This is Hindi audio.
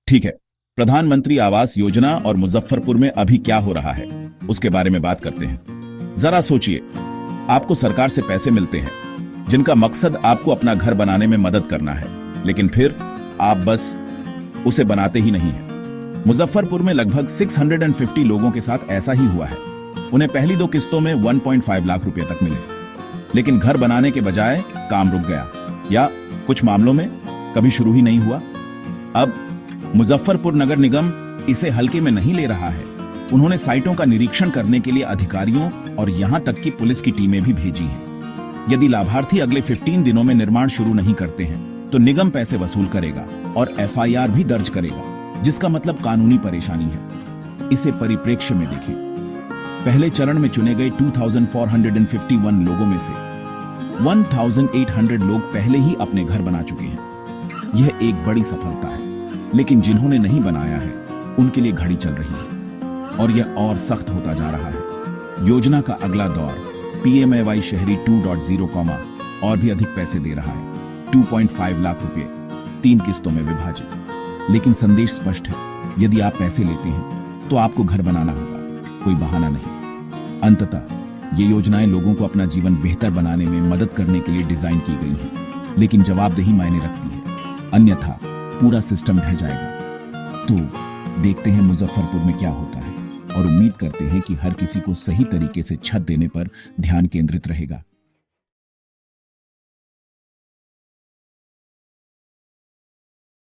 ठीक है, प्रधानमंत्री आवास योजना और मुजफ्फरपुर में अभी क्या हो रहा है उसके बारे में बात करते हैं। जरा सोचिए, आपको सरकार से पैसे मिलते हैं जिनका मकसद आपको अपना घर बनाने में मदद करना है, लेकिन फिर आप बस उसे बनाते ही नहीं हैं। मुजफ्फरपुर में लगभग 650 लोगों के साथ ऐसा ही हुआ है। उन्हें पहली 2 किस्तों में 1.5 लाख रुपए तक मिले, लेकिन घर बनाने के बजाय काम रुक गया या कुछ मामलों में कभी शुरू ही नहीं हुआ। अब मुजफ्फरपुर नगर निगम इसे हल्के में नहीं ले रहा है। उन्होंने साइटों का निरीक्षण करने के लिए अधिकारियों और यहां तक कि पुलिस की टीमें भी भेजी हैं। यदि लाभार्थी अगले 15 दिनों में निर्माण शुरू नहीं करते हैं तो निगम पैसे वसूल करेगा और FIR भी दर्ज करेगा, जिसका मतलब कानूनी परेशानी है। इसे परिप्रेक्ष्य में देखें। पहले चरण में चुने गए 2451 लोगों में से 1800 लोग पहले ही अपने घर बना चुके हैं। यह एक बड़ी सफलता है, लेकिन जिन्होंने नहीं बनाया है उनके लिए घड़ी चल रही है और यह और सख्त होता जा रहा है। योजना का अगला दौर PMAY शहरी 2.0, और भी अधिक पैसे दे रहा है, 2.5 लाख रुपए 3 किस्तों में विभाजित। लेकिन संदेश स्पष्ट है, यदि आप पैसे लेते हैं तो आपको घर बनाना होगा, कोई बहाना नहीं। अंततः ये योजनाएं लोगों को अपना जीवन बेहतर बनाने में मदद करने के लिए डिजाइन की गई हैं, लेकिन जवाबदेही मायने रखती है, अन्यथा पूरा सिस्टम ढह जाएगा। तो देखते हैं मुजफ्फरपुर में क्या होता है और उम्मीद करते हैं कि हर किसी को सही तरीके से छत देने पर ध्यान केंद्रित रहेगा।